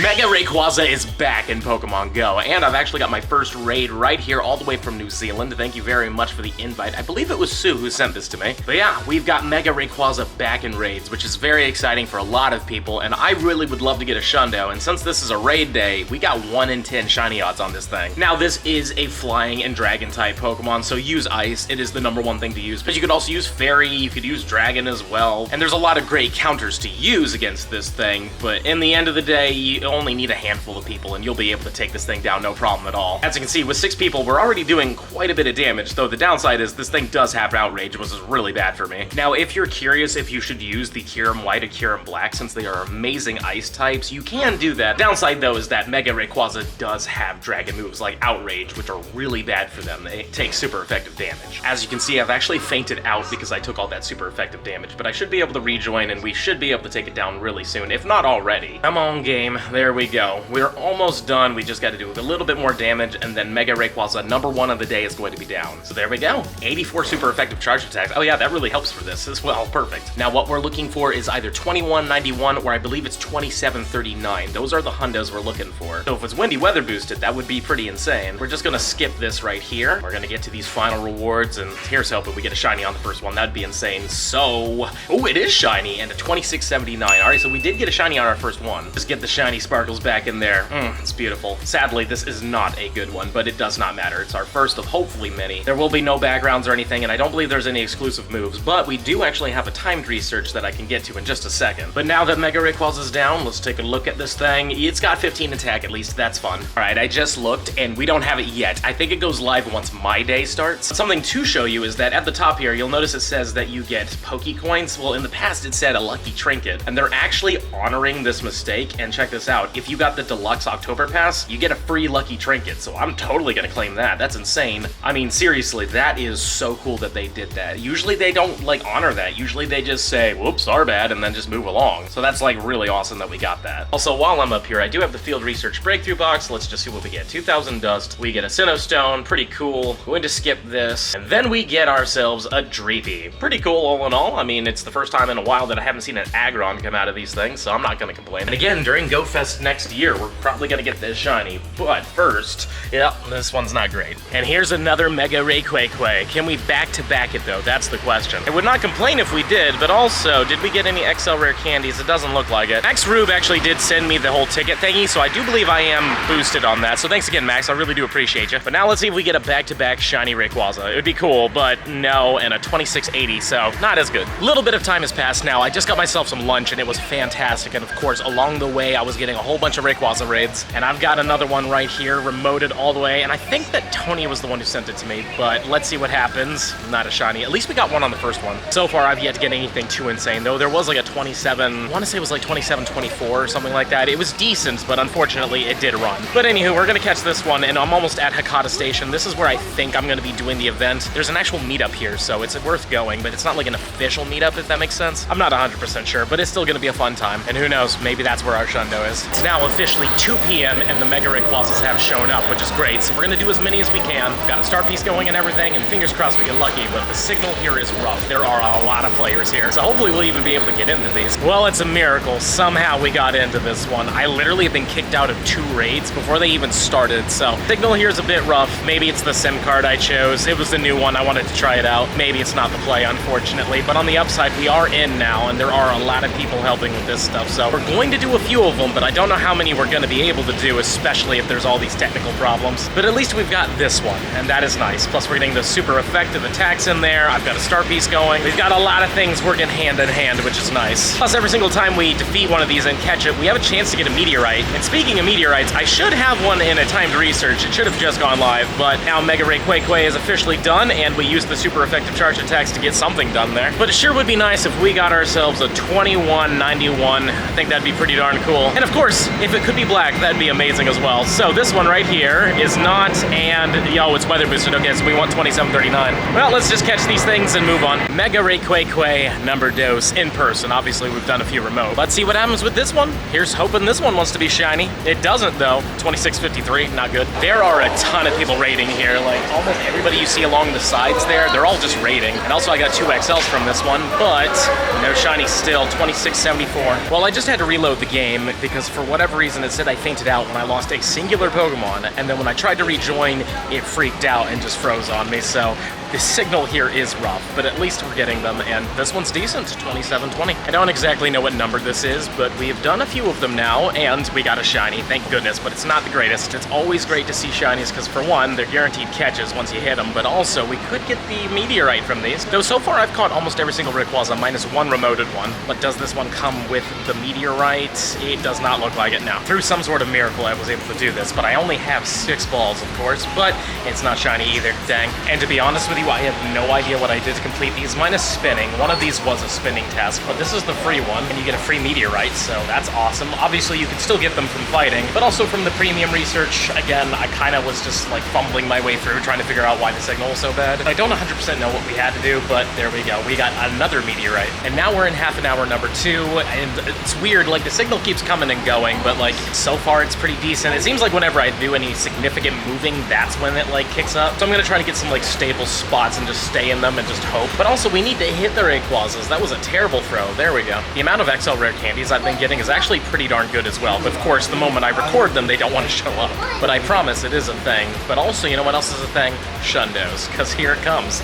Mega Rayquaza is back in Pokemon Go, and I've actually got my first raid right here all the way from New Zealand. Thank you very much for the invite. I believe it was Sue who sent this to me. But yeah, we've got Mega Rayquaza back in raids, which is very exciting for a lot of people, and I really would love to get a Shundo, and since this is a raid day, we got 1 in 10 shiny odds on this thing. Now, this is a flying and dragon type Pokemon, so use Ice. It is the #1 thing to use, but you could also use Fairy, you could use Dragon as well, and there's a lot of great counters to use against this thing, but in the end of the day, you only need a handful of people and you'll be able to take this thing down no problem at all. As you can see, with 6 people, we're already doing quite a bit of damage, though the downside is this thing does have Outrage, which is really bad for me. Now, if you're curious if you should use the Kyurem White or Kyurem Black, since they are amazing ice types, you can do that. Downside, though, is that Mega Rayquaza does have dragon moves like Outrage, which are really bad for them. They take super effective damage. As you can see, I've actually fainted out because I took all that super effective damage, but I should be able to rejoin and we should be able to take it down really soon, if not already. Come on, game. There we go. We're almost done. We just got to do a little bit more damage, and then Mega Rayquaza, #1 of the day, is going to be down. So there we go. 84 super effective charge attacks. Oh yeah, that really helps for this as well. Perfect. Now what we're looking for is either 2191 or I believe it's 2739. Those are the hundos we're looking for. So if it's windy weather boosted, that would be pretty insane. We're just gonna skip this right here. We're gonna get to these final rewards, and here's hoping we get a shiny on the first one. That'd be insane. So, oh, it is shiny, and a 2679. All right, so we did get a shiny on our first one. Just get the shiny sparkles back in there. It's beautiful. Sadly, this is not a good one, but it does not matter. It's our first of hopefully many. There will be no backgrounds or anything, and I don't believe there's any exclusive moves, but we do actually have a timed research that I can get to in just a second. But now that Mega Rayquaza's down, let's take a look at this thing. It's got 15 attack at least. That's fun. All right, I just looked, and we don't have it yet. I think it goes live once my day starts. Something to show you is that at the top here, you'll notice it says that you get Pokecoins. Well, in the past, it said a lucky trinket, and they're actually honoring this mistake, and check this out. If you got the Deluxe October Pass, you get a free lucky trinket, so I'm totally gonna claim that. That's insane. I mean, seriously, that is so cool that they did that. Usually they don't, like, honor that. Usually they just say, whoops, our bad, and then just move along. So that's, like, really awesome that we got that. Also, while I'm up here, I do have the Field Research Breakthrough Box. Let's just see what we get. 2,000 Dust. We get a Sinnoh Stone. Pretty cool. Going to skip this. And then we get ourselves a Dreepy. Pretty cool all in all. I mean, it's the first time in a while that I haven't seen an Aggron come out of these things, so I'm not gonna complain. And again, during GoFest next year, we're probably gonna get this shiny. But first, yeah, this one's not great. And here's another Mega Rayquaza. Can we back-to-back it, though? That's the question. I would not complain if we did, but also, did we get any XL Rare candies? It doesn't look like it. Max Rube actually did send me the whole ticket thingy, so I do believe I am boosted on that. So thanks again, Max. I really do appreciate you. But now let's see if we get a back-to-back shiny Rayquaza. It would be cool, but no, and a 2680, so not as good. A little bit of time has passed now. I just got myself some lunch, and it was fantastic. And of course, along the way, I was getting a whole bunch of Rayquaza raids, and I've got another one right here, remoted all the way, and I think that Tony was the one who sent it to me, but let's see what happens. Not a shiny. At least we got one on the first one. So far, I've yet to get anything too insane, though there was like a 27, I want to say it was like 2724 or something like that. It was decent, but unfortunately, it did run. But anywho, we're gonna catch this one, and I'm almost at Hakata Station. This is where I think I'm gonna be doing the event. There's an actual meetup here, so it's worth going, but it's not like an official meetup, if that makes sense. I'm not 100% sure, but it's still gonna be a fun time, and who knows, maybe that's where our Shundo is. It's now officially 2 p.m., and the Mega Rayquazas have shown up, which is great, so we're gonna do as many as we can. Got a star piece going and everything, and fingers crossed we get lucky, but the signal here is rough. There are a lot of players here, so hopefully we'll even be able to get into these. Well, it's a miracle. Somehow we got into this one. I literally have been kicked out of 2 raids before they even started, so signal here is a bit rough. Maybe it's the SIM card I chose. It was the new one. I wanted to try it out. Maybe it's not the play, unfortunately, but on the upside, we are in now, and there are a lot of people helping with this stuff, so we're going to do a few of them, but I don't know how many we're going to be able to do, especially if there's all these technical problems. But at least we've got this one, and that is nice. Plus, we're getting the super effective attacks in there. I've got a star piece going. We've got a lot of things working hand in hand, which is nice. Plus, every single time we defeat one of these and catch it, we have a chance to get a meteorite. And speaking of meteorites, I should have one in a timed research. It should have just gone live, but now Mega Rayquaza is officially done, and we used the super effective charge attacks to get something done there. But it sure would be nice if we got ourselves a 2191. I think that'd be pretty darn cool. And of course, if it could be black, that'd be amazing as well. So this one right here is not, and yo, it's weather boosted. Okay, so we want 2739. Well, let's just catch these things and move on. Mega Rayquaza number dose in person. Obviously, we've done a few remote. Let's see what happens with this one. Here's hoping this one wants to be shiny. It doesn't, though. 2653, not good. There are a ton of people raiding here. Like, almost everybody you see along the sides there, they're all just raiding. And also, I got 2 XLs from this one, but no shiny still. 2674. Well, I just had to reload the game because because for whatever reason it said I fainted out when I lost a singular Pokemon, and then when I tried to rejoin, it freaked out and just froze on me. So the signal here is rough, but at least we're getting them, and this one's decent, 2720. I don't exactly know what number this is, but we've done a few of them now, and we got a shiny, thank goodness, but it's not the greatest. It's always great to see shinies, because for one, they're guaranteed catches once you hit them, but also we could get the meteorite from these. Though so far I've caught almost every single Rayquaza minus one remoted one, but does this one come with the meteorite? It does not look like it now. Through some sort of miracle I was able to do this, but I only have 6 balls, of course, but it's not shiny either, dang. And to be honest with you, I have no idea what I did to complete these, minus spinning. One of these was a spinning task, but this is the free one, and you get a free meteorite, so that's awesome. Obviously, you can still get them from fighting, but also from the premium research. Again, I kind of was just like fumbling my way through, trying to figure out why the signal was so bad. I don't 100% know what we had to do, but there we go. We got another meteorite, and now we're in half an hour number 2, and it's weird, like the signal keeps coming and going, but like so far it's pretty decent. It seems like whenever I do any significant moving, that's when it like kicks up. So I'm gonna try to get some like stable spots and just stay in them and just hope. But also we need to hit the Rayquazas. That was a terrible throw. There we go. The amount of XL rare candies I've been getting is actually pretty darn good as well. But of course, the moment I record them, they don't want to show up. But I promise it is a thing. But also, you know what else is a thing? Shundos. Because here it comes.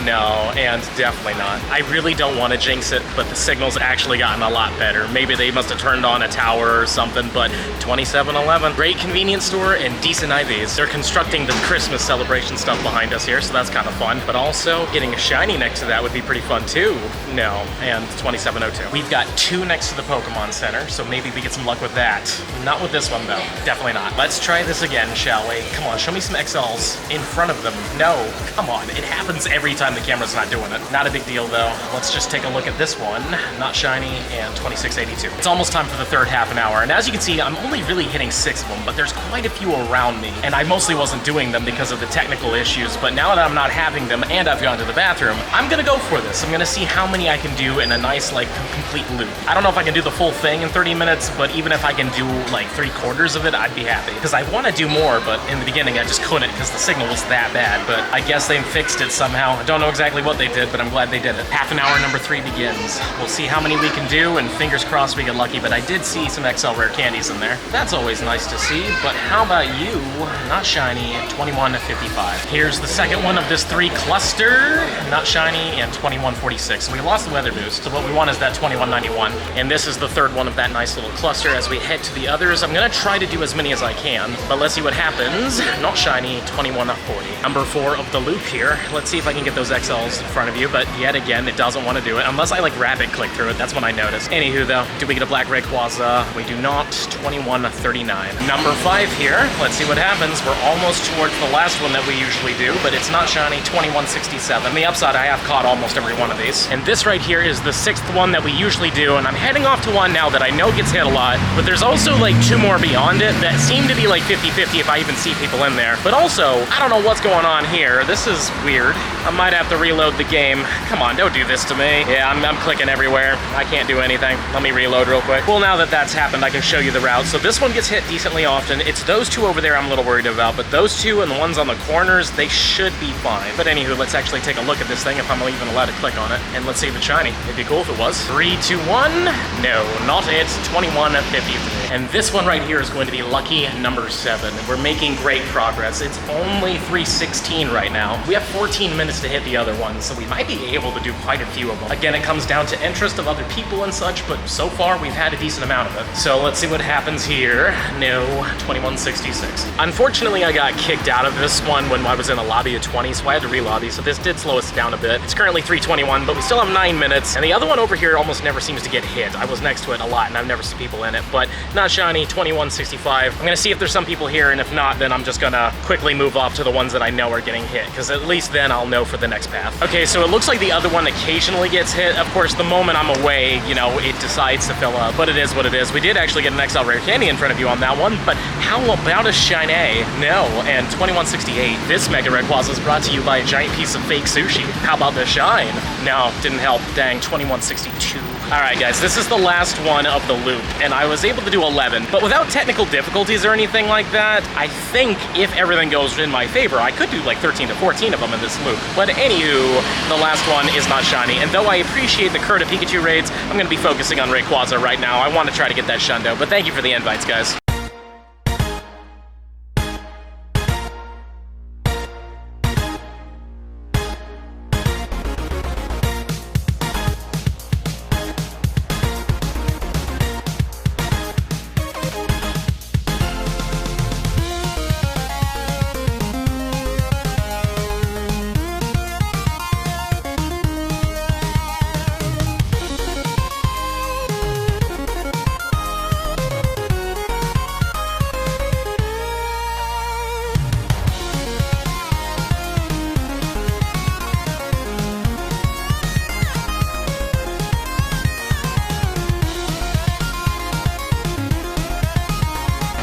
No, and definitely not. I really don't want to jinx it, but the signal's actually gotten a lot better. Maybe they must have turned on a tower or something, but 2711. Great convenience store and decent IVs. They're constructing the Christmas celebration stuff behind us here, so that's kind of fun. But also, getting a shiny next to that would be pretty fun too. No, and 2702. We've got 2 next to the Pokemon Center, so maybe we get some luck with that. Not with this one though, definitely not. Let's try this again, shall we? Come on, show me some XLs in front of them. No, come on, it happens every time the camera's not doing it. Not a big deal though. Let's just take a look at this one. Not shiny, and 2682. It's almost time for the third half an hour, and as you can see, I'm only really hitting 6 of them, but there's quite a few around me, and I mostly wasn't doing them because of the technical issues, but now that I'm not having them and I've gone to the bathroom, I'm gonna go for this. I'm gonna see how many I can do in a nice, like, complete loop. I don't know if I can do the full thing in 30 minutes, but even if I can do, like, 3/4 of it, I'd be happy. Because I want to do more, but in the beginning I just couldn't because the signal was that bad, but I guess they fixed it somehow. I don't know exactly what they did, but I'm glad they did it. Half an hour number 3 begins. We'll see how many we can do, and fingers crossed we get lucky, but I did see some XL rare candies in there. That's always nice to see, but how about you? Not shiny, 2155. Here's the second one of this 3 cluster. Not shiny, and 2146. So we lost the weather boost, so what we want is that 2191. And this is the third one of that nice little cluster. As we head to the others, I'm gonna try to do as many as I can, but let's see what happens. Not shiny, 2140. Number 4 of the loop here. Let's see if I can get those XLs in front of you, but yet again, it doesn't want to do it, unless I like rabbit click through it. That's when I notice. Anywho though, do we get a black Rayquaza? We do not, 2139. Number 5 here. Let's see what happens. We're almost towards the last one that we usually do, but it's not shiny, 2167. The upside, I have caught almost every one of these. And this right here is the 6th one that we usually do, and I'm heading off to one now that I know gets hit a lot, but there's also like 2 more beyond it that seem to be like 50-50 if I even see people in there. But also, I don't know what's going on here. This is weird. I might have to reload the game. Come on, don't do this to me. Yeah, I'm clicking everywhere. I can't do anything. Let me reload real quick. Well, now that that's happened, I can show you the route. So this one gets hit decently often. It's those 2 over there I'm a little worried about, but those 2 and the ones on the corners, they should be fine. But anywho, let's actually take a look at this thing if I'm even allowed to click on it. And let's see if it's shiny. It'd be cool if it was. 3, 2, 1. No, not it. 2153. And this one right here is going to be lucky number 7. We're making great progress. It's only 316 right now. We have 14 minutes to hit the other ones, so we might be able to do quite a few of them. Again, it comes down to interest of other people and such, but so far we've had a decent amount of it. So let's see what happens here. No, 2166. Unfortunately, I got kicked out of this one when I was in a lobby of 20, so I had to re-lobby, so this did slow us down a bit. It's currently 321, but we still have 9 minutes, and the other one over here almost never seems to get hit. I was next to it a lot, and I've never seen people in it, but not shiny, 2165. I'm gonna see if there's some people here, and if not, then I'm just gonna quickly move off to the ones that I know are getting hit, because at least then I'll know for the next path. Okay, so it looks like the other one occasionally gets hit. Of course, the moment I'm away, you know, it decides to fill up, but it is what it is. We did actually get an XL rare candy in front of you on that one, but how about a shiny? No, and 2168. This Mega Rayquaza is brought to you by a giant piece of fake sushi. How about the shine? No, didn't help. Dang, 2162. Alright guys, this is the last one of the loop, and I was able to do 11, but without technical difficulties or anything like that, I think if everything goes in my favor, I could do like 13 to 14 of them in this loop. But anywho, the last one is not shiny, and though I appreciate the Curta Pikachu raids, I'm going to be focusing on Rayquaza right now. I want to try to get that Shundo, but thank you for the invites, guys.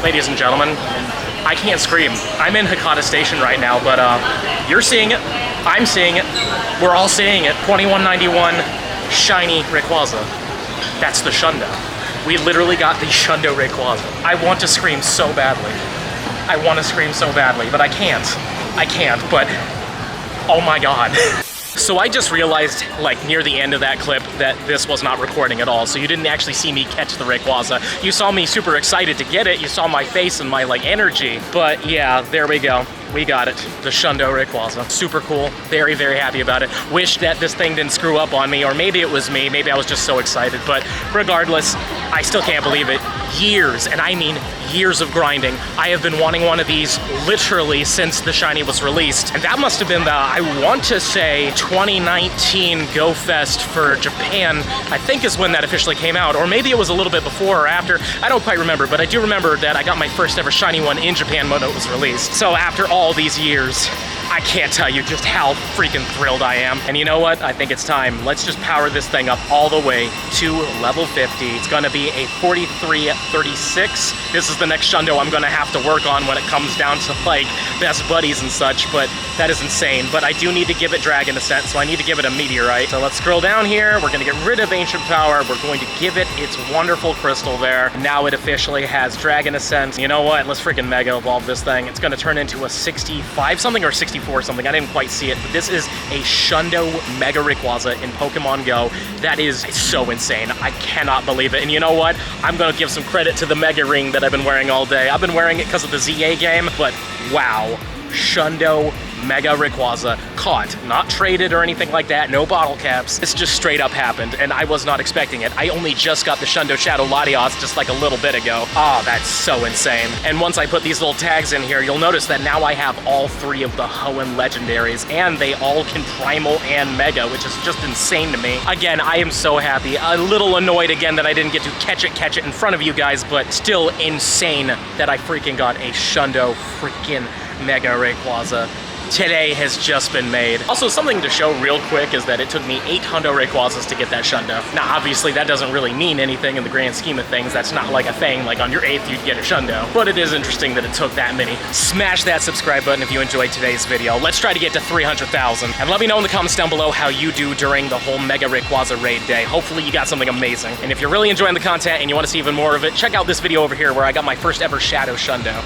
Ladies and gentlemen, I can't scream. I'm in Hakata Station right now, but you're seeing it, I'm seeing it, we're all seeing it. 2191 shiny Rayquaza. That's the Shundo. We literally got the Shundo Rayquaza. I want to scream so badly. I want to scream so badly, but I can't. I can't, but oh my god. So I just realized, like, near the end of that clip that this was not recording at all, so you didn't actually see me catch the Rayquaza. You saw me super excited to get it, you saw my face and my, like, energy, but yeah, there we go. We got it. The Shundo Rayquaza. Super cool. Very, very happy about it. Wish that this thing didn't screw up on me, or maybe it was me. Maybe I was just so excited, but regardless, I still can't believe it. Years, and I mean years of grinding. I have been wanting one of these literally since the shiny was released, and that must have been the, I want to say, 2019 Go Fest for Japan, I think is when that officially came out, or maybe it was a little bit before or after. I don't quite remember, but I do remember that I got my first ever shiny one in Japan when it was released. So after all these years, I can't tell you just how freaking thrilled I am. And you know what? I think it's time. Let's just power this thing up all the way to level 50. It's gonna be a 43-36. This is the next Shundo I'm gonna have to work on when it comes down to, like, best buddies and such, but that is insane. But I do need to give it Dragon Ascent, so I need to give it a Meteorite. So let's scroll down here. We're gonna get rid of Ancient Power. We're going to give it its wonderful crystal there. Now it officially has Dragon Ascent. You know what? Let's freaking Mega Evolve this thing. It's gonna turn into a 65 something or 64 something. I didn't quite see it, but this is a Shundo Mega Rayquaza in Pokemon Go. That is so insane. I cannot believe it. And you know what? I'm gonna give some credit to the Mega Ring that I've been wearing all day. I've been wearing it because of the ZA game, but wow. Shundo Mega Rayquaza caught, not traded or anything like that, no bottle caps. This just straight up happened, and I was not expecting it. I only just got the Shundo Shadow Latios just like a little bit ago. Oh, that's so insane. And once I put these little tags in here, you'll notice that now I have all three of the Hoenn legendaries, and they all can Primal and Mega, which is just insane to me. Again, I am so happy. A little annoyed again that I didn't get to catch it in front of you guys, but still insane that I freaking got a Shundo freaking Mega Rayquaza. Today has just been made. Also, something to show real quick is that it took me 8 Hundo Rayquazas to get that Shundo. Now, obviously, that doesn't really mean anything in the grand scheme of things. That's not like a thing, like on your 8th you'd get a Shundo. But it is interesting that it took that many. Smash that subscribe button if you enjoyed today's video. Let's try to get to 300,000. And let me know in the comments down below how you do during the whole Mega Rayquaza raid day. Hopefully you got something amazing. And if you're really enjoying the content and you want to see even more of it, check out this video over here where I got my first ever Shadow Shundo.